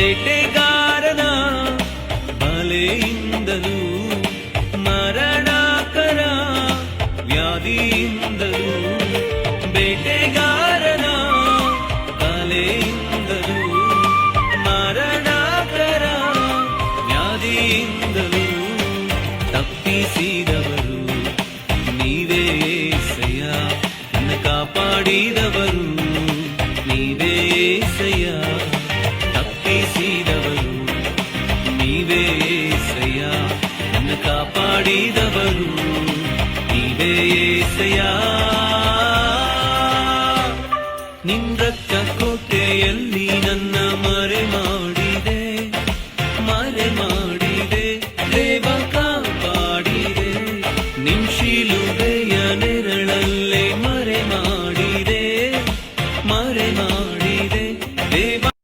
ಬೇಟೆಗಾರನ ಬಲೆಯಿಂದಲೂ ಮರಣಕರ ವ್ಯಾಧಿಯಿಂದಲೂ ಬೇಟೆಗಾರನ ಬಲೆಯಿಂದಲೂ ಮರಣಕರ ವ್ಯಾಧಿಯಿಂದಲೂ ತಪ್ಪಿಸಿದವರು ನೀವೇ ಏಸಯ್ಯ, ನನ್ನ ಕಾಪಾಡಿದವರು ನೀವೇ ಏಸಯ್ಯ, ತಪ್ಪಿಸಿದವರು ನೀವೇ ಏಸಯ್ಯ, ನನ್ನ ಕಾಪಾಡಿದವರು ನೀವೇ ಏಸಯ್ಯ. ನಿನ್ನ ರಕ್ತ ಕೋಟೆಯಲ್ಲಿ ನನ್ನ